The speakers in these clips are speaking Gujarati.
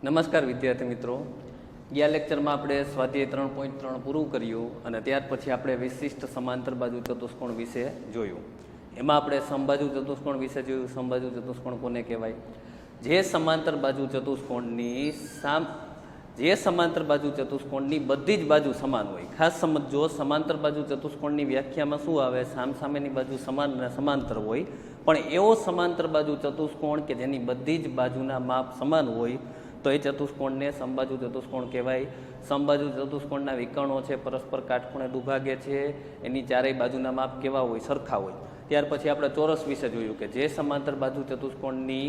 નમસ્કાર વિદ્યાર્થી મિત્રો, ગયા લેક્ચરમાં આપણે સ્વાધ્યાય 3.3 પૂરું કર્યું અને ત્યાર પછી આપણે વિશિષ્ટ સમાંતર બાજુ ચતુષ્કોણ વિશે જોયું. એમાં આપણે સમબાજુ ચતુષ્કોણ વિશે જોયું. સમબાજુ ચતુષ્કોણ કોને કહેવાય? જે સમાંતર બાજુ ચતુષ્કોણની બધી જ બાજુ સમાન હોય. ખાસ સમજો, સમાંતર બાજુ ચતુષ્કોણની વ્યાખ્યામાં શું આવે? સામસામેની બાજુ સમાન અને સમાંતર હોય, પણ એવો સમાંતર બાજુ ચતુષ્કોણ કે જેની બધી જ બાજુના માપ સમાન હોય તો એ ચતુષ્કોણને સમબાજુ ચતુષ્કોણ કહેવાય. સમબાજુ ચતુષ્કોણના વિકર્ણો છે પરસ્પર કાટખૂણે દુભાગે છે, એની ચારેય બાજુના માપ કેવા હોય? સરખા હોય. ત્યાર પછી આપણે ચોરસ વિશે જોયું કે જે સમાંતર બાજુ ચતુષ્કોણની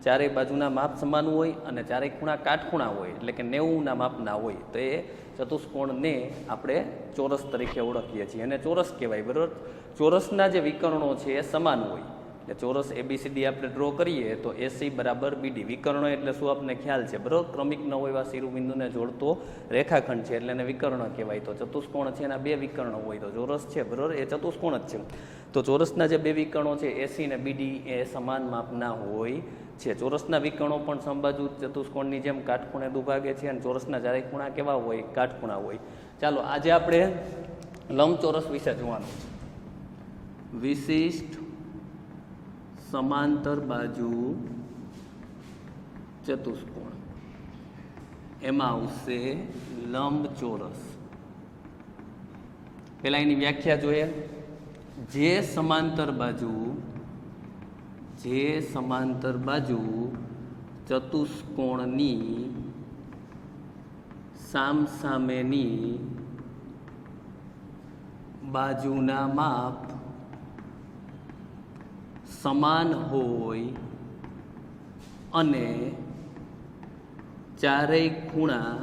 ચારેય બાજુના માપ સમાન હોય અને ચારેય ખૂણા કાટખૂણા હોય, એટલે કે 90ના માપના હોય, તો એ ચતુષ્કોણને આપણે ચોરસ તરીકે ઓળખીએ છીએ અને ચોરસ કહેવાય. બરાબર? ચોરસના જે વિકર્ણો છે એ સમાન હોય. એટલે ચોરસ ABCD આપણે ડ્રો કરીએ તો AC બરાબર BD. વિકર્ણો એટલે શું આપને ખ્યાલ છે? બરાબર? ક્રમિક ન હોય એવા શિરોબિંદુને જોડતો રેખાખંડ છે એટલે એને વિકર્ણ કહેવાય. તો ચતુષ્કોણ છે એના બે વિકર્ણો હોય તો ચોરસ છે, બરાબર? એ ચતુષ્કોણ જ છે. તો ચોરસના જે બે વિકર્ણો છે AC અને BD એ સમાન માપના હોય છે. ચોરસના વિકર્ણો પણ સમબાજુ ચતુષ્કોણની જેમ કાટખૂણે દુભાગે છે અને ચોરસના ચારેય ખૂણા કેવા હોય? કાટખૂણા હોય. ચાલો આજે આપણે લંબચોરસ વિશે જોવાનું છે. વિશિષ્ટ સમાંતર બાજુ ચતુષ્કોણ, એમાં આવશે લંબચોરસ. પહેલા એની વ્યાખ્યા જોઈએ. જે સમાંતર બાજુ ચતુષ્કોણની સામસામેની બાજુના માપ સમાન હોય અને ચારેય ખૂણા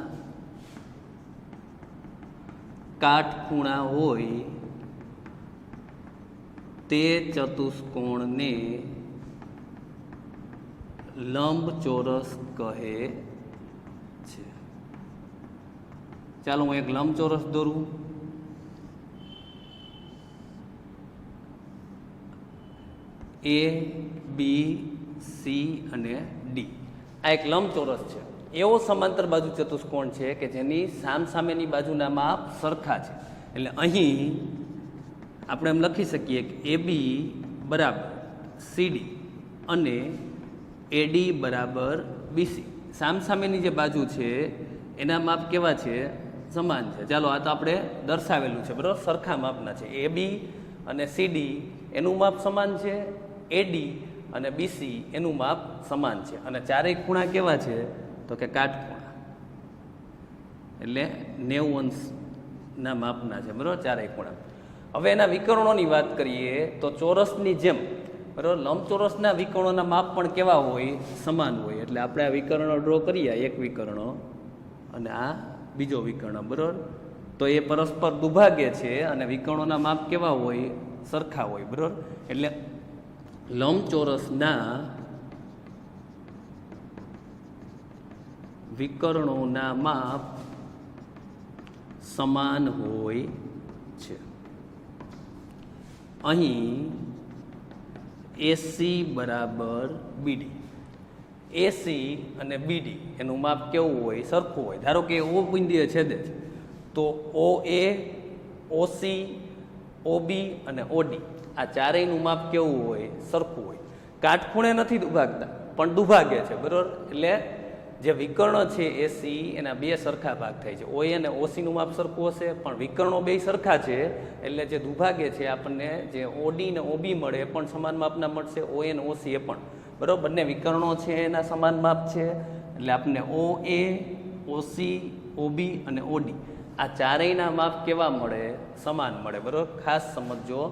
કાટખૂણા હોય તે ચતુષ્કોણને લંબચોરસ કહે છે. ચાલો હું એક લંબચોરસ દોરું. A, B, C અને D આ એક લંબચોરસ છે. એવો સમાંતર બાજુ ચતુષ્કોણ છે કે જેની સામસામેની બાજુના માપ સરખા છે. એટલે અહીં આપણે એમ લખી શકીએ કે AB બરાબર CD અને AD બરાબર BC. સામસામેની જે બાજુ છે એના માપ કેવા છે? સમાન છે. ચાલો આ તો આપણે દર્શાવેલું છે, બરાબર? સરખા માપના છે. AB અને CD એનું માપ સમાન છે, AD અને BC એનું માપ સમાન છે અને ચારેય ખૂણા કેવા છે? તો કે કાટખૂણા, એટલે 90 અંશના માપના છે, બરાબર? ચારેય ખૂણા. હવે એના વિકર્ણોની વાત કરીએ તો ચોરસની જેમ, બરાબર, લંબચોરસના વિકર્ણોના માપ પણ કેવા હોય? સમાન હોય. એટલે આપણે આ વિકર્ણો ડ્રો કરીએ, એક વિકર્ણો અને આ બીજો વિકર્ણ, બરાબર? તો એ પરસ્પર દુભાગે છે અને વિકર્ણોના માપ કેવા હોય? સરખા હોય, બરાબર? એટલે લંબચોરસના વિકર્ણોના માપ સમાન હોય છે. અહીં AC બરાબર BD. AC અને BD એનું માપ કેવું હોય? સરખું હોય. ધારો કે O બિંદુએ છેદે છે તો OA, OC, OB અને OD આ ચારેયનું માપ કેવું હોય? સરખું હોય. કાટખૂણે નથી દુભાગતા પણ દુભાગે છે, બરાબર? એટલે જે વિકર્ણ છે AC એના બે સરખા ભાગ થાય છે. OA અને OC નું માપ સરખું હશે પણ વિકર્ણો બે સરખા છે એટલે જે દુભાગે છે આપણને જે OD ને OB મળે એ પણ સમાન માપના મળશે. OA અને OC એ પણ, બરાબર? બંને વિકર્ણો છે એના સમાન માપ છે એટલે આપણને OA, OC, OB અને OD આ ચારેયના માપ કેવા મળે? સમાન મળે, બરાબર? ખાસ સમજો,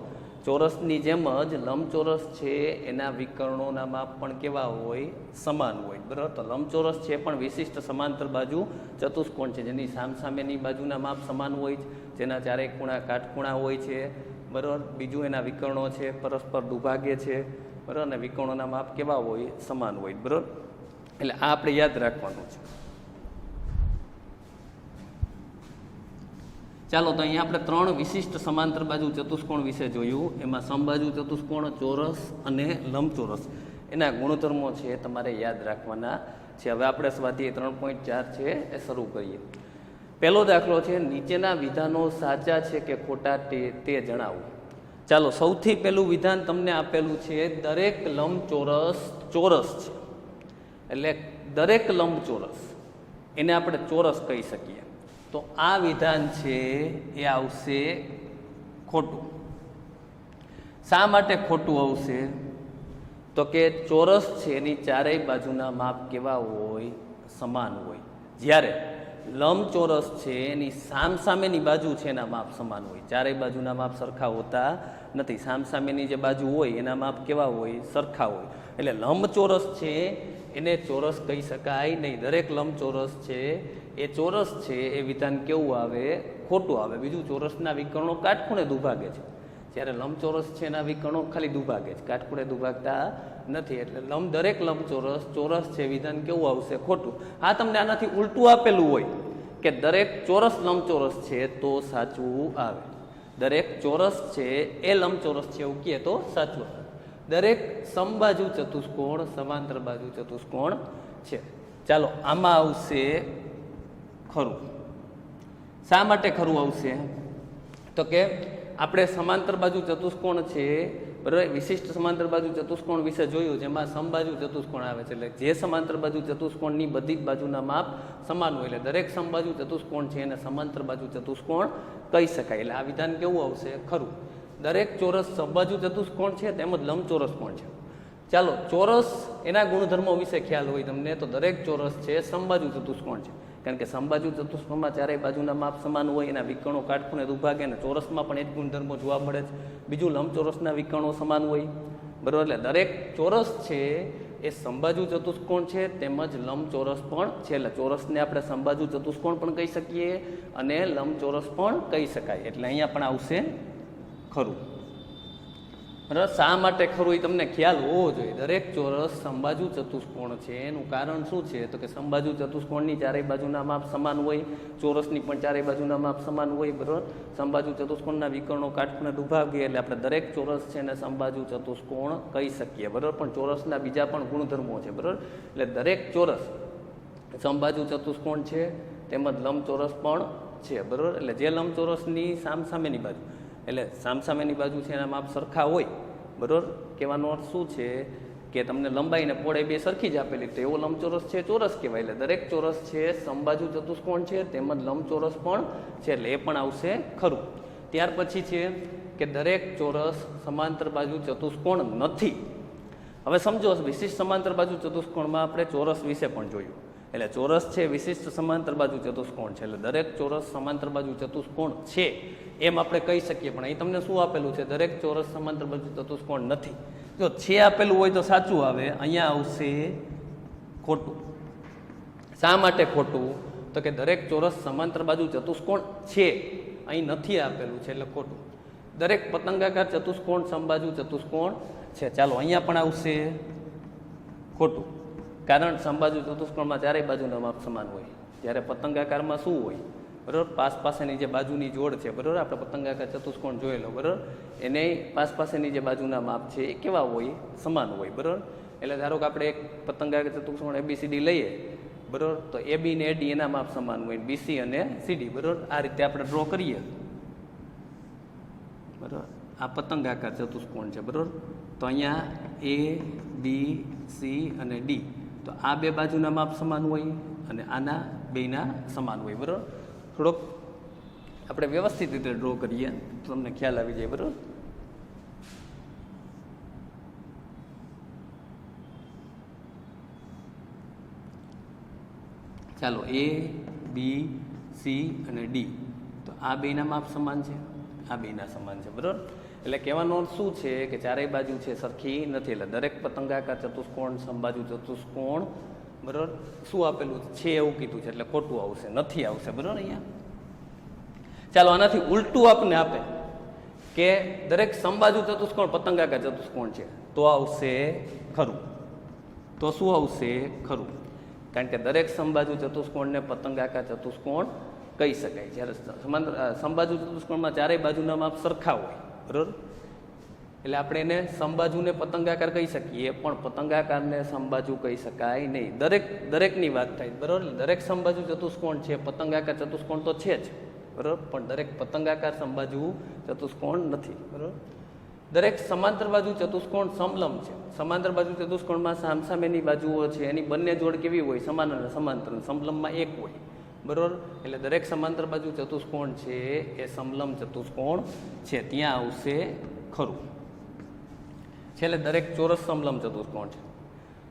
ચોરસની જેમ જ લંબચોરસ છે એના વિકર્ણોના માપ પણ કેવા હોય? સમાન હોય, બરાબર? તો લંબચોરસ છે પણ વિશિષ્ટ સમાંતર બાજુ ચતુષ્કોણ છે જેની સામસામેની બાજુના માપ સમાન હોય, જેના ચારેય ખૂણા કાટખૂણા હોય છે, બરાબર? બીજું એના વિકર્ણો છે પરસ્પર દુભાગે છે, બરાબર? અને વિકર્ણોના માપ કેવા હોય? સમાન હોય, બરાબર? એટલે આ આપણે યાદ રાખવાનું છે. ચાલો તો અહીંયા આપણે ત્રણ વિશિષ્ટ સમાંતર બાજુ ચતુષ્કોણ વિશે જોયું. એમાં સમબાજુ ચતુષ્કોણ, ચોરસ અને લંબચોરસ એના ગુણધર્મો છે એ તમારે યાદ રાખવાના છે. હવે આપણે સ્વાધ્યાય 3.4 છે એ શરૂ કરીએ. પહેલો દાખલો છે, નીચેના વિધાનો સાચા છે કે ખોટા તે જણાવો. ચાલો, સૌથી પહેલું વિધાન તમને આપેલું છે, દરેક લંબચોરસ ચોરસ છે. એટલે દરેક લંબચોરસ એને આપણે ચોરસ કહી શકીએ. તો આ વિધાન છે એ આવશે ખોટું. શા માટે ખોટું આવશે? તો કે ચોરસ છે એની ચારેય બાજુના માપ કેવા હોય? સમાન હોય. જ્યારે લંબચોરસ છે એની સામસામેની બાજુ છે એના માપ સમાન હોય. ચારેય બાજુના માપ સરખા હોતા નથી. સામસામેની જે બાજુ હોય એના માપ કેવા હોય? સરખા હોય. એટલે લંબચોરસ છે એને ચોરસ કહી શકાય નહીં. દરેક લંબચોરસ છે એ ચોરસ છે એ વિધાન કેવું આવે? ખોટું આવે. બીજું, ચોરસના વિકર્ણો કાટખૂણે દુભાગે છે, જ્યારે લંબચોરસ છે એના વિકર્ણો ખાલી દુભાગે છે, કાટખૂણે દુભાગતા નથી. એટલે દરેક લંબચોરસ ચોરસ છે વિધાન કેવું આવશે? ખોટું. આ તમને આનાથી ઉલટું આપેલું હોય કે દરેક ચોરસ લંબચોરસ છે તો સાચું આવે. દરેક ચોરસ છે એ લંબચોરસ છે એવું કહે તો સાચું આવે. દરેક સમબાજુ ચતુષ્કોણ સમાંતર બાજુ ચતુષ્કોણ છે. ચાલો, આમાં આવશે ખરું. શા માટે ખરું આવશે? તો કે આપણે સમાંતર બાજુ ચતુષ્કોણ છે બરાબર, વિશિષ્ટ સમાંતર બાજુ ચતુષ્કોણ વિશે જોયું, જેમાં સમબાજુ ચતુષ્કોણ આવે છે. એટલે જે સમાંતર બાજુ ચતુષ્કોણની બધી જ બાજુના માપ સમાન હોય, એટલે દરેક સમબાજુ ચતુષ્કોણ છે એને સમાંતર બાજુ ચતુષ્કોણ કહી શકાય. એટલે આ વિધાન કેવું આવશે? ખરું. દરેક ચોરસ સમબાજુ ચતુષ્કોણ છે તેમજ લંબચોરસ પણ છે. ચાલો, ચોરસ એના ગુણધર્મો વિશે ખ્યાલ હોય તમને, તો દરેક ચોરસ છે સમબાજુ ચતુષ્કોણ છે. કારણ કે સમબાજુ ચતુષ્કોણમાં ચારેય બાજુના માપ સમાન હોય, એના વિકર્ણો કાટખૂણે દુભાગે, અને ચોરસમાં પણ એ જ ગુણધર્મો જોવા મળે છે. બીજું, લંબચોરસના વિકર્ણો સમાન હોય બરાબર. એટલે દરેક ચોરસ છે એ સમબાજુ ચતુષ્કોણ છે તેમજ લંબચોરસ પણ છે. એટલે ચોરસને આપણે સમબાજુ ચતુષ્કોણ પણ કહી શકીએ અને લંબચોરસ પણ કહી શકાય. એટલે અહીંયા પણ આવશે ખરું. બરાબર. શા માટે ખરું એ તમને ખ્યાલ હોવો જોઈએ. દરેક ચોરસ સમબાજુ ચતુષ્કોણ છે. એનું કારણ શું છે? તો કે સમબાજુ ચતુષ્કોણની ચારેય બાજુના માપ સમાન હોય, ચોરસની પણ ચારેય બાજુના માપ સમાન હોય બરાબર. સમબાજુ ચતુષ્કોણના વિકર્ણો કાટખૂણે દુભાગે, એટલે આપણે દરેક ચોરસ છે એને સમબાજુ ચતુષ્કોણ કહી શકીએ બરાબર. પણ ચોરસના બીજા પણ ગુણધર્મો છે બરાબર. એટલે દરેક ચોરસ સમબાજુ ચતુષ્કોણ છે તેમજ લંબચોરસ પણ છે બરાબર. એટલે જે લંબચોરસની સામસામેની બાજુ, એટલે સામસામેની બાજુ છે એના માપ સરખા હોય બરાબર. કહેવાનો અર્થ શું છે કે તમને લંબાઈ ને પહોળાઈ બે સરખી જ આપેલી, તો એવો લંબચોરસ છે ચોરસ કહેવાય. એટલે દરેક ચોરસ છે સમબાજુ ચતુષ્કોણ છે તેમજ લંબચોરસ પણ છે, એટલે એ પણ આવશે ખરું. ત્યાર પછી છે કે દરેક ચોરસ સમાંતર બાજુ ચતુષ્કોણ નથી. હવે સમજો, વિશિષ્ટ સમાંતર બાજુ ચતુષ્કોણમાં આપણે ચોરસ વિશે પણ જોયું. એટલે ચોરસ છે વિશિષ્ટ સમાંતર બાજુ ચતુષ્કોણ છે. એટલે દરેક ચોરસ સમાંતર બાજુ ચતુષ્કોણ છે એમ આપણે કહી શકીએ. પણ અહીં તમને શું આપેલું છે? દરેક ચોરસ સમાંતર બાજુ ચતુષ્કોણ નથી. જો છે આપેલું હોય તો સાચું આવે, અહીંયા આવશે ખોટું. શા માટે ખોટું? તો કે દરેક ચોરસ સમાંતર બાજુ ચતુષ્કોણ છે, અહીં નથી આપેલું છે એટલે ખોટું. દરેક પતંગાકાર ચતુષ્કોણ સમબાજુ ચતુષ્કોણ છે. ચાલો, અહીંયા પણ આવશે ખોટું. કારણ સમબાજુ ચતુષ્કોણમાં ચારેય બાજુના માપ સમાન હોય, જ્યારે પતંગાકારમાં શું હોય બરાબર? પાસેની જે બાજુની જોડ છે બરાબર, આપણે પતંગાકાર ચતુષ્કોણ જોયેલો બરાબર, એને પાસેની જે બાજુના માપ છે એ કેવા હોય? સમાન હોય બરાબર. એટલે ધારો કે આપણે એક પતંગાકાર ચતુષ્કોણ ABCD લઈએ બરાબર, તો AB ને AD એના માપ સમાન હોય, BC અને CD બરાબર. આ રીતે આપણે ડ્રો કરીએ બરાબર. આ પતંગાકાર ચતુષ્કોણ છે બરાબર. તો અહીંયા ABC અને D, તો આ બે બાજુના માપ સમાન હોય અને આના બેના સમાન હોય બરાબર. થોડોક આપણે વ્યવસ્થિત રીતે ડ્રો કરીએ તો તમને ખ્યાલ આવી જાય બરાબર. ચાલો, ABC અને D, તો આ બેના માપ સમાન છે, આ બેના સમાન છે બરાબર. એટલે કહેવાનો અર્થ શું છે કે ચારેય બાજુ છે સરખી નથી. એટલે દરેક પતંગાકાર ચતુષ્કોણ સમબાજુ ચતુષ્કોણ બરાબર શું આપેલું છે એવું કીધું છે, એટલે ખોટું આવશે, નથી આવશે બરાબર. અહીંયા ચાલો, આનાથી ઉલટું આપને આપે કે દરેક સમબાજુ ચતુષ્કોણ પતંગાકાર ચતુષ્કોણ છે, તો આવશે ખરું. તો શું આવશે? ખરું. કારણ કે દરેક સમબાજુ ચતુષ્કોણને પતંગાકાર ચતુષ્કોણ કહી શકાય. જ્યારે સમબાજુ ચતુષ્કોણમાં ચારેય બાજુના માપ સરખા હોય બરાબર. એટલે આપણે એને સમબાજુને પતંગાકાર કહી શકીએ, પણ પતંગાકારને સમબાજુ કહી શકાય નહીં. દરેકની વાત થાય, બરાબર. દરેક સમબાજુ ચતુષ્કોણ છે, પતંગાકાર ચતુષ્કોણ તો છે જ, બરાબર, પણ દરેક પતંગાકાર સમબાજુ ચતુષ્કોણ નથી, બરાબર. દરેક સમાંતર બાજુ ચતુષ્કોણ સમલંબ છે. સમાંતર બાજુ ચતુષ્કોણમાં સામસામેની બાજુઓ છે એની બંને જોડ કેવી હોય? સમાન અને સમાંતર. સમલંબમાં એક હોય, બરાબર. એટલે દરેક સમાંતર બાજુ ચતુષ્કોણ છે એ સમલંબ ચતુષ્કોણ છે, ત્યાં આવશે ખરું. છેલ્લે દરેક ચોરસ સમલંબ ચતુષ્કોણ છે.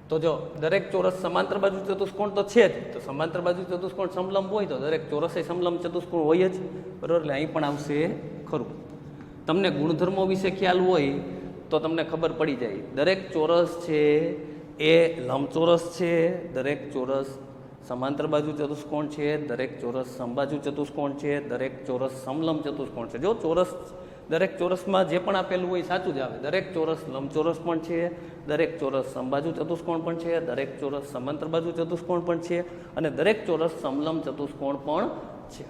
તો જો દરેક ચોરસ સમાંતર બાજુ ચતુષ્કોણ તો છે જ, તો સમાંતર બાજુ ચતુષ્કોણ સમલંબ હોય તો દરેક ચોરસ એ સમલંબ ચતુષ્કોણ હોય જ, બરાબર. એટલે અહીં પણ આવશે ખરું. તમને ગુણધર્મો વિશે ખ્યાલ હોય તો તમને ખબર પડી જાય. દરેક ચોરસ છે એ લંબચોરસ છે, દરેક ચોરસ સમાંતર બાજુ ચતુષ્કોણ છે, દરેક ચોરસ સમબાજુ ચતુષ્કોણ છે, દરેક ચોરસ સમલંબ ચતુષ્કોણ છે. જો ચોરસ દરેક ચોરસમાં જે પણ આપેલું હોય સાચું જ આવે. દરેક ચોરસ લંબચોરસ પણ છે, દરેક ચોરસ સમબાજુ ચતુષ્કોણ પણ છે, દરેક ચોરસ સમાંતર બાજુ ચતુષ્કોણ પણ છે, અને દરેક ચોરસ સમલંબ ચતુષ્કોણ પણ છે.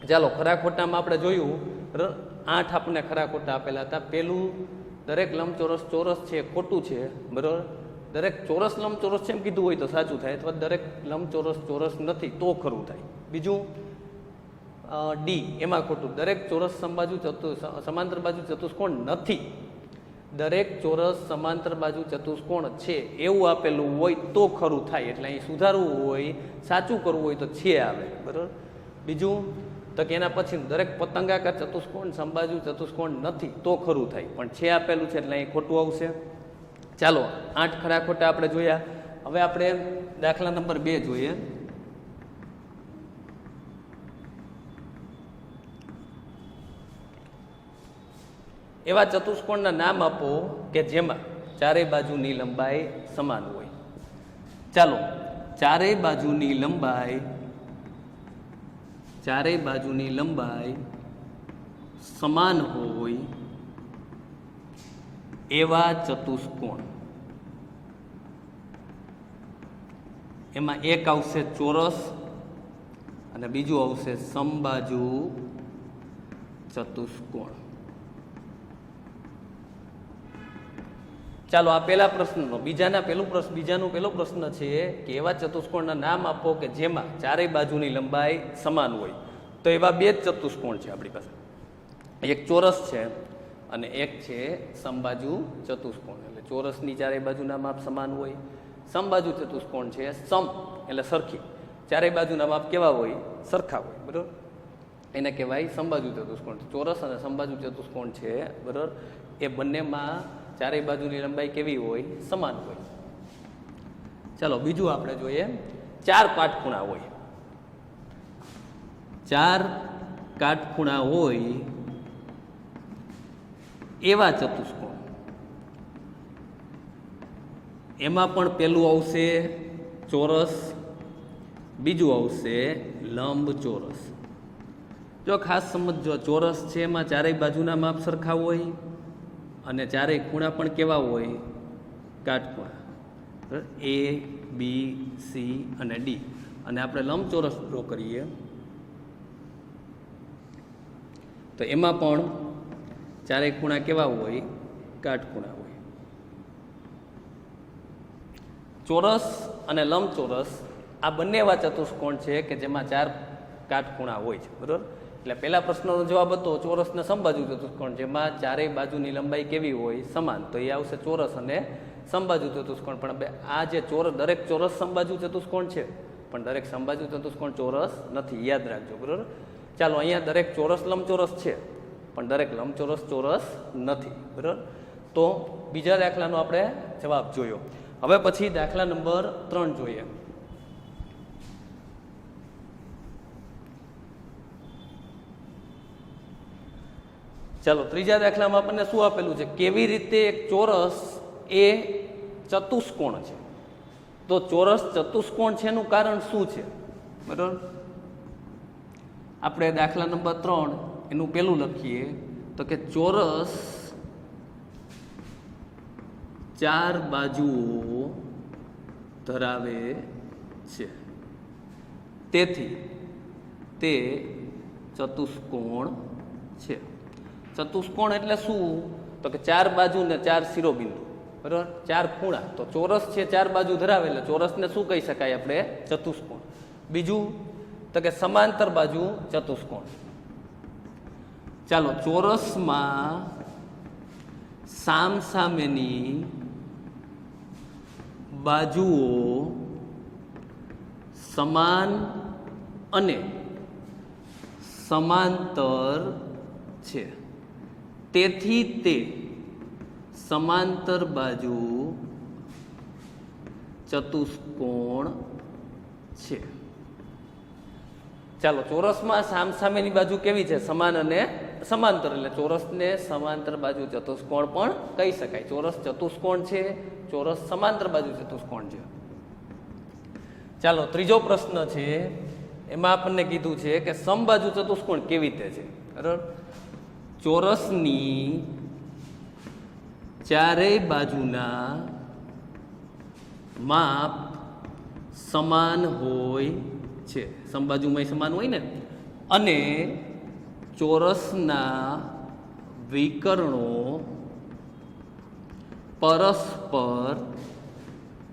ચાલો ખરા ખોટામાં આપણે જોયું, 8 આપણને ખરા ખોટા આપેલા હતા. પેલું દરેક લંબચોરસ ચોરસ છે ખોટું છે, બરાબર. દરેક ચોરસ લંબચોરસ છે એમ કીધું હોય તો સાચું થાય, અથવા દરેક લંબચોરસ ચોરસ નથી તો ખરું થાય. બીજું ડી એમાં ખોટું. દરેક ચોરસ સમાંતર બાજુ ચતુષ્કોણ નથી. દરેક ચોરસ સમાંતર બાજુ ચતુષ્કોણ છે એવું આપેલું હોય તો ખરું થાય. એટલે અહીં સુધારવું હોય, સાચું કરવું હોય તો છે આવે, બરાબર. બીજું તો કે એના પછી દરેક પતંગાકાર ચતુષ્કોણ સમબાજુ ચતુષ્કોણ નથી તો ખરું થાય, પણ છે આપેલું છે એટલે અહીં ખોટું આવશે. ચાલો 8 ખરા ખોટા આપણે જોયા. હવે આપણે દાખલા નંબર 2 જોઈએ. એવા ચતુષ્કોણના નામ આપો કે જેમાં ચારેય બાજુની લંબાઈ સમાન હોય. ચાલો ચારેય બાજુની લંબાઈ સમાન હોય એવા ચતુષ્કોણ. એમાં એક આવશે ચોરસ અને બીજું આવશે સમબાજુ ચતુષ્કોણ. ચાલો આ પહેલા પ્રશ્નનો. બીજાનો પહેલો પ્રશ્ન છે કે એવા ચતુષ્કોણના નામ આપો કે જેમાં ચારેય બાજુની લંબાઈ સમાન હોય. તો એવા 2 જ ચતુષ્કોણ છે આપણી પાસે. એક ચોરસ છે અને એક છે સમબાજુ ચતુષ્કોણ. એટલે ચોરસની ચારેય બાજુના માપ સમાન હોય. સમબાજુ ચતુષ્કોણ છે સમ એટલે સરખી. ચારેય બાજુના માપ કેવા હોય? સરખા હોય, બરાબર. એને કહેવાય સમબાજુ ચતુષ્કોણ. ચોરસ અને સમબાજુ ચતુષ્કોણ છે, બરાબર, એ બંનેમાં ચારેય બાજુની લંબાઈ કેવી હોય? સમાન હોય. ચાલો બીજું આપણે જોઈએ. 4 કાટખૂણા હોય. 4 કાટખૂણા હોય એવા ચતુષ્કોણ. એમાં પણ પેલું આવશે ચોરસ, બીજું આવશે લંબચોરસ. જો ખાસ સમજો, ચોરસ છે એમાં ચારેય બાજુના માપ સરખા હોય અને ચારેય ખૂણા પણ કેવા હોય? કાટખૂણા. A, B, C અને D. અને આપણે લંબચોરસ ડ્રો કરીએ તો એમાં પણ ચારેય ખૂણા કેવા હોય? કાટખૂણા હોય. ચોરસ અને લંબચોરસ આ બંને એવા ચતુષ્કોણ છે કે જેમાં 4 કાટખૂણા હોય છે, બરાબર. એટલે પહેલા પ્રશ્નનો જવાબ હતો ચોરસ ને સમબાજુ ચતુષ્કોણ, જેમાં ચારેય બાજુની લંબાઈ કેવી હોય? સમાન. તો એ આવશે ચોરસ અને સમબાજુ ચતુષ્કોણ. પણ આ જે દરેક ચોરસ સમબાજુ ચતુષ્કોણ છે, પણ દરેક સમબાજુ ચતુષ્કોણ ચોરસ નથી, યાદ રાખજો, બરાબર. ચાલો અહીંયા દરેક ચોરસ લંબચોરસ છે, પણ દરેક લંબચોરસ ચોરસ નથી, બરાબર. તો બીજા દાખલાનો આપણે જવાબ જોયો. હવે પછી દાખલા નંબર 3 જોઈએ. ચાલો ત્રીજા દાખલામાં આપણને શું આપેલું છે? કેવી રીતે એક ચોરસ એ ચતુષ્કોણ છે. તો ચોરસ ચતુષ્કોણ છે એનું કારણ શું છે? બરાબર. આપણે દાખલા નંબર 3 એનું પેલું લખીએ તો કે ચોરસ 4 બાજુઓ ધરાવે છે, તેથી તે ચતુષ્કોણ છે. ચતુષ્કોણ એટલે શું? તો કે 4 બાજુ ને 4 શિરોબિંદુ, બરાબર, 4 ખૂણા. તો ચોરસ છે 4 બાજુ ધરાવે એટલે ચોરસને શું કહી શકાય આપણે? ચતુષ્કોણ. બીજું તો કે સમાંતર બાજુ ચતુષ્કોણ. ચાલો, ચોરસમાં સામસામેની બાજુઓ સમાન અને સમાંતર છે, તેથી તે સમાંતર બાજુ ચતુષ્કોણ છે. ચાલો, ચોરસમાં સામસામેની બાજુ કેવી છે? સમાન અને સમાંતર, એટલે ચોરસને સમાંતર બાજુ ચતુષ્કોણ પણ કહી શકાય. ચોરસ ચતુષ્કોણ છે, ચોરસ સમાંતર બાજુ ચતુષ્કોણ છે. ચાલો, ત્રીજો પ્રશ્ન છે, એમાં આપણને કીધું છે કે સમબાજુ ચતુષ્કોણ કેવી રીતે છે, બરાબર. ચોરસની ચારેય બાજુના માપ સમાન હોય છે, સમબાજુમાં સમાન હોય ને, અને ચોરસના વિકર્ણો પરસ્પર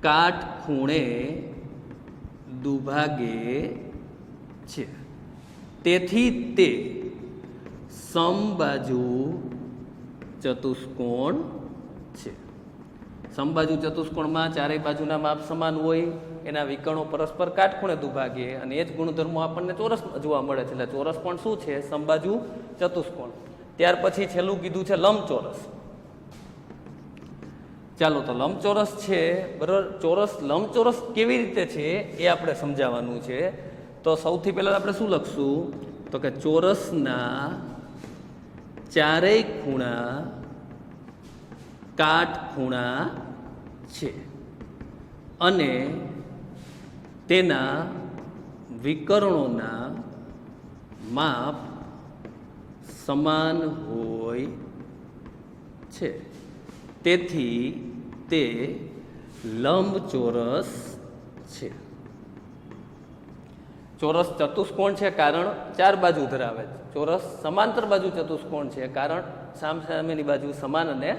કાટખૂણે દુભાગે છે, તેથી તે સમબાજુ ચતુષ્કોણ છે. સમબાજુ ચતુષ્કોણમાં ચારેય બાજુના માપ સમાન હોય, એના વિકર્ણો પરસ્પર કાટખૂણે દુભાગે, અને એ જ ગુણધર્મો આપણને ચોરસમાં જોવા મળે છે. એટલે ચોરસ પણ શું છે? સમબાજુ ચતુષ્કોણ. ત્યાર પછી છેલ્લું કીધું છે લંબચોરસ. ચાલો, તો લંબચોરસ છે, બરાબર. ચોરસ લંબચોરસ કેવી રીતે છે એ આપણે સમજાવવાનું છે. તો સૌથી પહેલાં આપણે શું લખશું? તો કે ચોરસના ચારેય ખૂણા કાટખૂણા છે અને તેના વિકર્ણોના માપ સમાન હોય છે, તેથી તે લંબચોરસ છે. ચોરસ ચતુષ્કોણ છે કારણ 4 બાજુ ધરાવે છે. ચોરસ સમાંતર બાજુ ચતુષ્કોણ છે કારણ સામસામેની બાજુ સમાન અને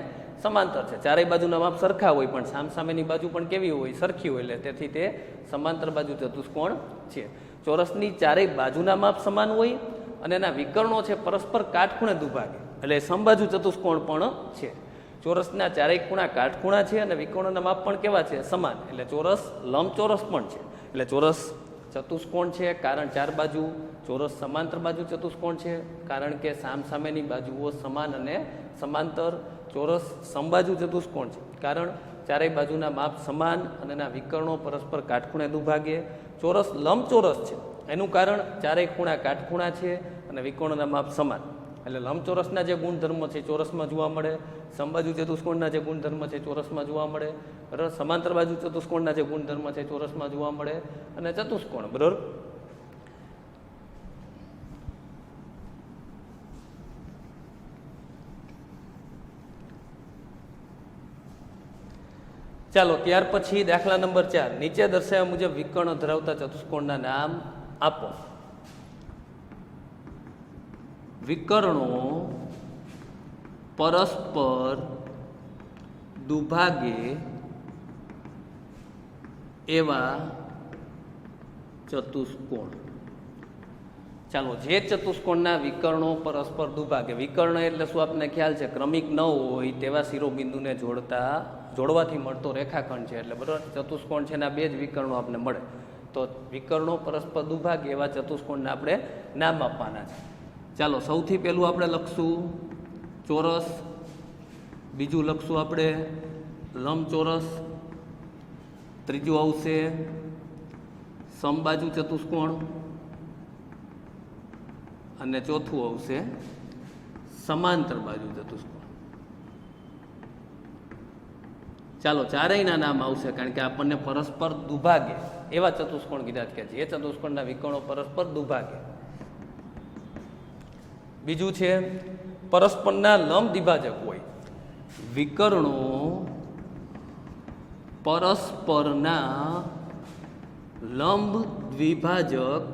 સમાંતર છે. ચારેય બાજુના માપ સરખા હોય પણ સામસામેની બાજુ પણ કેવી હોય? સરખી હોય, એટલે તેથી તે સમાંતર બાજુ ચતુષ્કોણ છે. ચોરસની ચારેય બાજુના માપ સમાન હોય અને એના વિકર્ણો છે પરસ્પર કાટખૂણે દુભાગે, એટલે સમબાજુ ચતુષ્કોણ પણ છે. ચોરસના ચારેય ખૂણા કાટખૂણા છે અને વિકર્ણોના માપ પણ કેવા છે? સમાન, એટલે ચોરસ લંબચોરસ પણ છે. એટલે ચોરસ ચતુષ્કોણ છે કારણ 4 બાજુ, ચોરસ સમાંતર બાજુ ચતુષ્કોણ છે કારણ કે સામસામેની બાજુઓ સમાન અને સમાંતર. ચોરસ સમબાજુ ચતુષ્કોણ છે કારણ ચારેય બાજુના માપ સમાન અને એના વિકર્ણો પરસ્પર કાટખૂણે દુભાગે. ચોરસ લંબચોરસ છે એનું કારણ ચારેય ખૂણા કાટખૂણા છે અને વિકર્ણોના માપ સમાન, એટલે લંબચોરસના જે ગુણધર્મો છે ચોરસમાં જોવા મળે, સમબાજુ ચતુષ્કોણના જે ગુણધર્મ છે ચોરસમાં જોવા મળે, બરાબર. સમાંતર બાજુ ચતુષ્કોણના જે ગુણધર્મ છે ચોરસમાં જોવા મળે, અને ચતુષ્કોણ, બરાબર. ચાલો, ત્યાર પછી દાખલા નંબર 4, નીચે દર્શાવ્યા મુજબ વિકર્ણ ધરાવતા ચતુષ્કોણના નામ આપો. વિકર્ણો પરસ્પર દુભાગે એવા ચતુષ્કોણ. ચાલો, જે ચતુષ્કોણના વિકર્ણો પરસ્પર દુભાગે, વિકર્ણ એટલે શું આપણને ખ્યાલ છે? ક્રમિક ન હોય તેવા શિરોબિંદુને જોડવાથી મળતો રેખાખંડ છે, એટલે બરાબર. ચતુષ્કોણ છે એના 2 જ વિકર્ણો આપણને મળે, તો વિકર્ણો પરસ્પર દુભાગે એવા ચતુષ્કોણને આપણે નામ આપવાના છે. ચાલો, સૌથી પહેલું આપણે લખશું ચોરસ, બીજું લખશું આપણે લંબચોરસ, ત્રીજું આવશે સમબાજુ ચતુષ્કોણ, અને ચોથું આવશે સમાંતર બાજુ ચતુષ્કોણ. ચાલો, ચારેયના નામ આવશે કારણ કે આપણને પરસ્પર દુભાગે એવા ચતુષ્કોણ કીધા કે જે ચતુષ્કોણના વિકર્ણો પરસ્પર દુભાગે. બીજું છે પરસ્પરના લંબ દ્વિભાજક હોય. વિકર્ણો પરસ્પરના લંબ દ્વિભાજક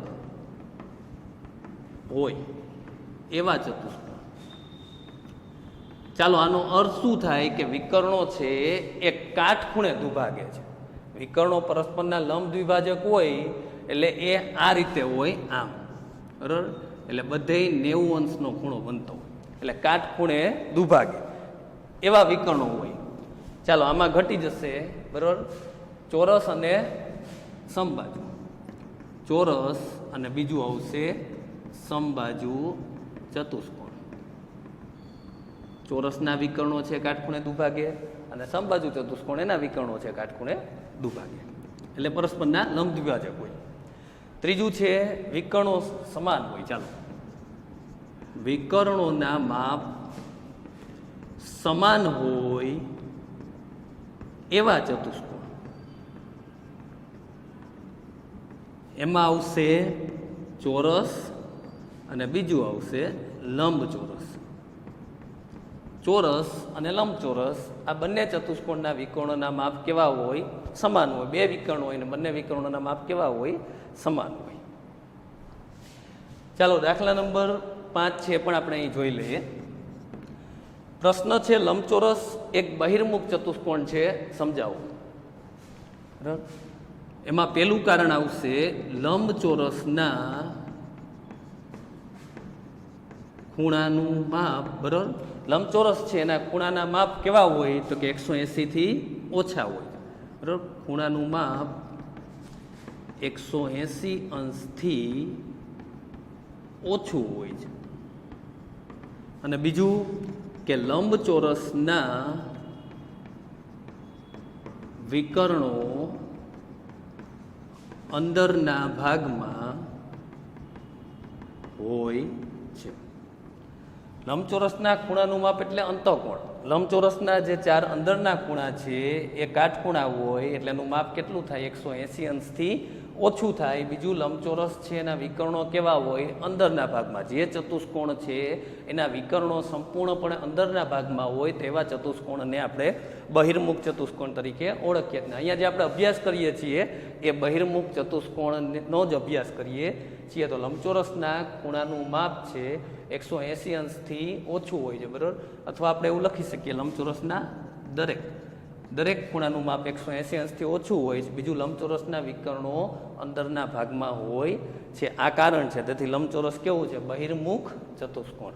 હોય એવા ચતુષ્કોણ. ચાલો આનો અર્થ શું થાય કે વિકર્ણો છે એ કાટખૂણે દુભાગે છે. વિકર્ણો પરસ્પરના લંબ દ્વિભાજક હોય એટલે એ આ રીતે હોય આમ, બરાબર, એટલે બધે 90 અંશનો ખૂણો બનતો હોય એટલે કાટખૂણે દુભાગે એવા વિકર્ણો હોય. ચાલો આમાં ઘટી જશે, બરાબર, ચોરસ અને સમબાજુ. ચોરસ અને બીજું આવશે સમબાજુ ચતુષ્કોણ. ચોરસના વિકર્ણો છે કાટખૂણે દુભાગે અને સમબાજુ ચતુષ્કોણ એના વિકર્ણો છે કાટખૂણે દુભાગે એટલે પરસ્પરના લંબ દ્વિભાજક હોય. ત્રીજું છે વિકર્ણો સમાન હોય. ચાલો વિકર્ણોના માપ સમાન હોય એવા ચતુષ્કોણ. એમાં આવશે ચોરસ અને બીજું આવશે લંબચોરસ. ચોરસ અને લંબચોરસ આ બંને ચતુષ્કોણના વિકર્ણોના માપ કેવા હોય? સમાન હોય. બે વિકર્ણ હોય ને બંને વિકર્ણોના માપ કેવા હોય? સમાન હોય. ચાલો દાખલા નંબર 5 છે પણ આપણે અહીં જોઈ લઈએ. પ્રશ્ન છે લંબચોરસ એક બહિર્મુખ ચતુષ્કોણ છે, સમજાવો. બરાબર, એમાં પહેલું કારણ આવશે લંબચોરસના ખૂણાનું માપ. બરાબર, લંબચોરસ છે એના ખૂણાના માપ કેવા હોય? તો કે 180 થી ઓછા હોય. બરાબર, ખૂણાનું માપ 180 અંશથી ઓછું હોય છે. અને બીજું કે લંબચોરસના વિકર્ણો અંદરના ભાગમાં હોય છે. લંબચોરસના ખૂણાનું માપ એટલે અંતઃકોણ. લંબચોરસના જે 4 અંદરના ખૂણા છે એ કાટખૂણા હોય એટલે એનું માપ કેટલું થાય? 180 અંશથી ઓછું થાય. બીજું લંબચોરસ છે એના વિકર્ણો કેવા હોય? અંદરના ભાગમાં. જે ચતુષ્કોણ છે એના વિકર્ણો સંપૂર્ણપણે અંદરના ભાગમાં હોય તેવા ચતુષ્કોણને આપણે બહિર્મુખ ચતુષ્કોણ તરીકે ઓળખીએ છીએ. અહીંયા જે આપણે અભ્યાસ કરીએ છીએ એ બહિર્મુખ ચતુષ્કોણનો જ અભ્યાસ કરીએ છીએ. તો લંબચોરસના ખૂણાનું માપ છે 180 અંશથી ઓછું હોય છે, બરાબર, અથવા આપણે એવું લખી શકીએ લંબચોરસના દરેક ખૂણાનું માપ 180 અંશથી ઓછું હોય છે. બીજું લંબચોરસના વિકર્ણો અંદરના ભાગમાં હોય છે. આ કારણ છે. તેથી લંબચોરસ કેવું છે? બહિર્મુખ ચતુષ્કોણ.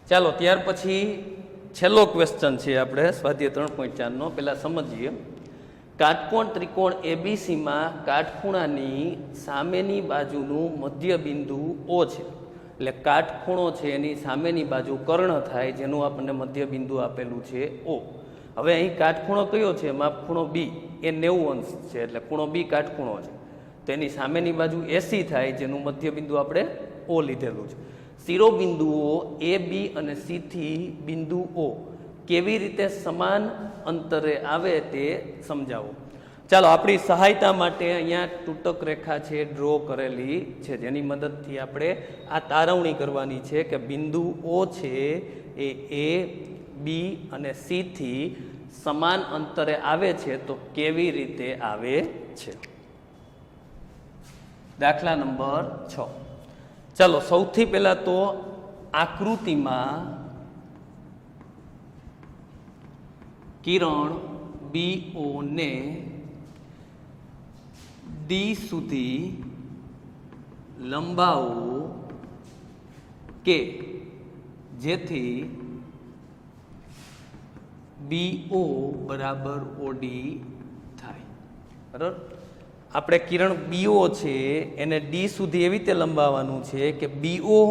ચાલો ત્યાર પછી છેલ્લો ક્વેશ્ચન છે આપણે સ્વાધ્યાય 3.4 નો. પહેલા સમજીએ. કાટકોણ ત્રિકોણ એબીસીમાં કાટખૂણાની સામેની બાજુનું મધ્ય બિંદુ O છે. એટલે કાટખૂણો છે એની સામેની બાજુ કર્ણ થાય જેનું આપણને મધ્ય બિંદુ આપેલું છે O. હવે અહીં કાટખૂણો કયો છે? માપખૂણો B. એ 90 અંશ છે એટલે ખૂણો B કાટખૂણો છે. તો એની સામેની બાજુ AC થાય જેનું મધ્ય બિંદુ આપણે O લીધેલું છે. શિરોબિંદુઓ A, B અને C થી બિંદુ O કેવી રીતે સમાન અંતરે આવે તે સમજાવો. ચાલો આપણી સહાયતા માટે અહીંયા તૂટક રેખા છે ડ્રો કરેલી છે જેની મદદથી આપણે આ તારવણી કરવાની છે કે બિંદુ O છે એ A, B અને C થી સમાન અંતરે આવે છે તો કેવી રીતે આવે છે. દાખલા નંબર 6. ચાલો સૌથી પહેલા તો આકૃતિમાં કિરણ BO ને D સુધી લંબાવો કે જેથી BO બરાબર OD થાય. બરાબર, આપણે કિરણ BO છે એને D સુધી એવી રીતે લંબાવવાનું છે કે BO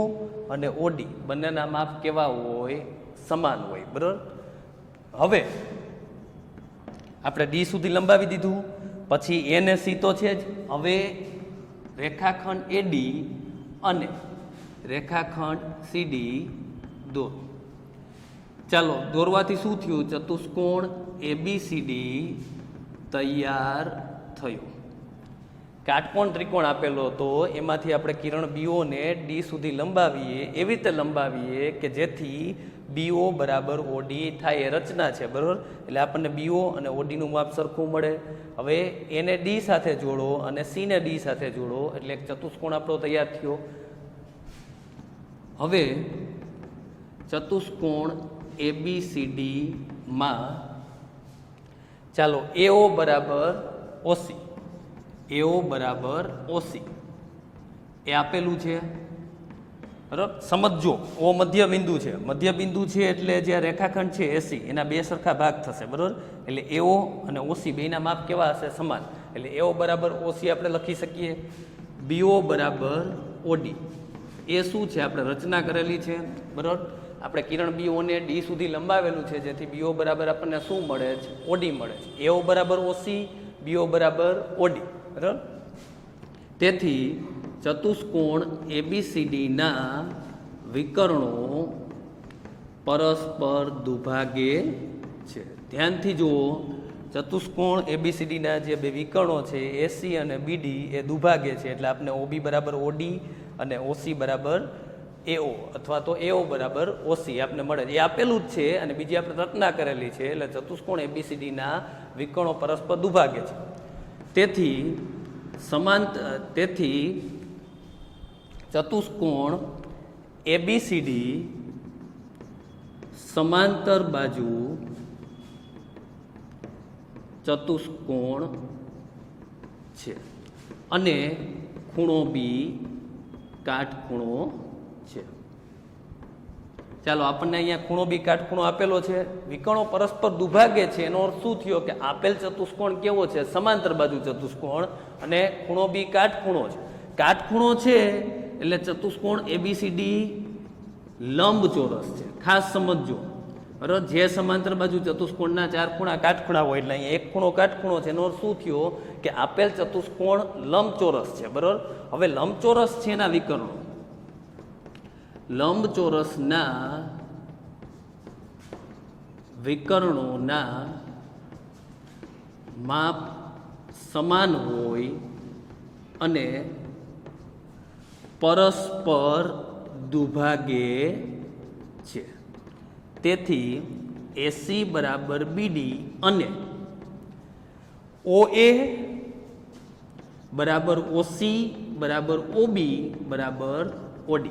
અને OD બંનેના માપ કેવા હોય? સમાન હોય. બરાબર, હવે આપણે D સુધી લંબાવી દીધું, પછી A ને C તો છે જ. હવે રેખાખંડ AD અને રેખાખંડ CD દોરો. ચાલો દોરવાથી શું થયું? ચતુષ્કોણ ABCD તૈયાર થયું. કાટકોણ ત્રિકોણ આપેલો હતો એમાંથી આપણે કિરણ BO ને D સુધી લંબાવીએ એવી રીતે લંબાવીએ કે જેથી BO બરાબર OD થાય એ રચના છે બરાબર. એટલે આપણને BO અને OD નું માપ સરખું મળે. હવે એને D સાથે જોડો અને C ને D સાથે જોડો એટલે એક ચતુષ્કોણ આપણો તૈયાર થયો. હવે ચતુષ્કોણ ABCD માં ચાલો AO બરાબર OC, AO બરાબર OC એ આપેલું છે બરાબર. સમજો ઓ મધ્ય બિંદુ છે, મધ્ય બિંદુ છે એટલે જે રેખાખંડ છે AC એના બે સરખા ભાગ થશે બરાબર. એટલે AO અને OC બેના માપ કેવા હશે? સમાન. એટલે AO બરાબર OC આપણે લખી શકીએ. BO બરાબર OD એ શું છે? આપણે રચના કરેલી છે બરાબર. આપણે કિરણ BO ને D સુધી લંબાવેલું છે જેથી BO બરાબર આપણને શું મળે છે? OD મળે છે. AO બરાબર OC, BO બરાબર OD બરાબર. તેથી ચતુષ્કોણ ABCD ના વિકર્ણો પરસ્પર દુભાગે છે. ધ્યાનથી જુઓ, ચતુષ્કોણ ABCD ના જે બે વિકર્ણો છે AC અને BD એ દુભાગે છે એટલે આપણે OB બરાબર OD અને OC બરાબર AO અથવા તો AO બરાબર OC આપને મળે છે. એ આપેલું જ છે અને બીજી આપણે રચના કરેલી છે એટલે ચતુષ્કોણ ABCD ના વિકર્ણો પરસ્પર દુભાગે છે. તેથી ચતુષ્કોણ ABCD સમાંતર બાજુ ચતુષ્કોણ છે અને ખૂણો B કાટખૂણો છે. ચાલો આપણને અહીંયા ખૂણો B કાટખૂણો આપેલો છે. વિકર્ણો પરસ્પર દુભાગે છે એનો અર્થ શું થયો કે આપેલ ચતુષ્કોણ કેવો છે? સમાંતર બાજુ ચતુષ્કોણ અને ખૂણો B કાટખૂણો છે. કાટખૂણો છે એટલે ચતુષ્કોણ ABCD લંબચોરસ છે. ખાસ સમજજો બરાબર. જે સમાંતર બાજુ ચતુષ્કોણના ચાર ખૂણા કાટખૂણા હોય એટલે અહીંયા એક ખૂણો કાટખૂણો છે એનો અર્થ શું થયો કે આપેલ ચતુષ્કોણ લંબચોરસ છે બરાબર. હવે લંબચોરસ છે એના વિકર્ણો, લંબચોરસના વિકર્ણોના માપ સમાન હોય અને પરસ્પર દુભાગે છે. તેથી AC બરાબર BD અને OA બરાબર OC બરાબર OB બરાબર OD.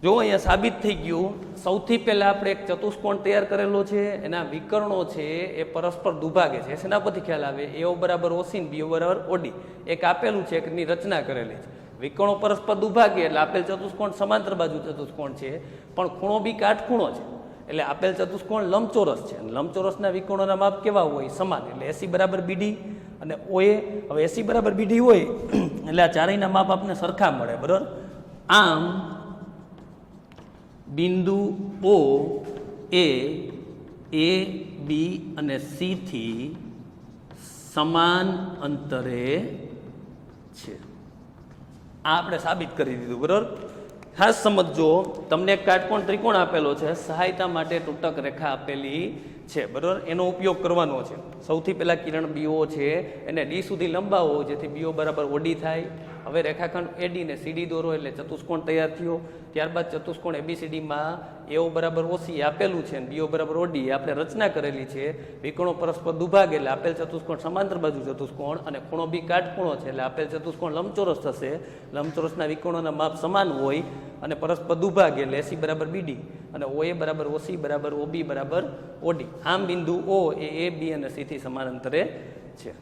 જો અહીંયા સાબિત થઈ ગયું. સૌથી પહેલા આપણે એક ચતુષ્કોણ તૈયાર કરેલો છે, એના વિકર્ણો છે એ પરસ્પર દુભાગે છે. એના પરથી ખ્યાલ આવે AO બરાબર OC ને BO બરાબર OD એક આપેલું છે, એકની રચના કરેલી છે. વિકર્ણો પરસ્પર દુભાગે એટલે આપેલ ચતુષ્કોણ સમાંતર બાજુ ચતુષ્કોણ છે પણ ખૂણો B કાટખૂણો છે એટલે આપેલ ચતુષ્કોણ લંબચોરસ છે. લંબચોરસના વિકર્ણોના માપ કેવા હોય? સમાન. એટલે AC બરાબર BD અને OA. હવે AC બરાબર BD હોય એટલે આ ચારેયના માપ આપણને સરખા મળે બરાબર. આમ બિંદુ O એ A, B અને C થી સમાન અંતરે છે. આ આપણે સાબિત કરી દીધું બરાબર. ખાસ સમજો, તમને એક કાટકોણ ત્રિકોણ આપેલો છે, સહાયતા માટે તૂટક રેખા આપેલી છે બરાબર. એનો ઉપયોગ કરવાનો છે. સૌથી પહેલા કિરણ BO છે એને D સુધી લંબાવો જેથી BO બરાબર OD થાય. હવે રેખાખંડ AD ને CD દોરો એટલે ચતુષ્કોણ તૈયાર થયો. ત્યારબાદ ચતુષ્કોણ ABCD માં AO બરાબર OC આપેલું છે અને BO બરાબર OD આપણે રચના કરેલી છે. વિકર્ણો પરસ્પર દુભાગે એટલે આપેલ ચતુષ્કોણ સમાંતર બાજુ ચતુષ્કોણ અને ખૂણો B કાટખૂણો છે એટલે આપેલ ચતુષ્કોણ લંબચોરસ થશે. લંબચોરસના વિકર્ણોના માપ સમાન હોય અને પરસ્પર દુભાગે એટલે AC બરાબર BD અને OA બરાબર OC બરાબર OB બરાબર OD. આમ બિંદુ O એ A, B અને C થી સમાન અંતરે છે.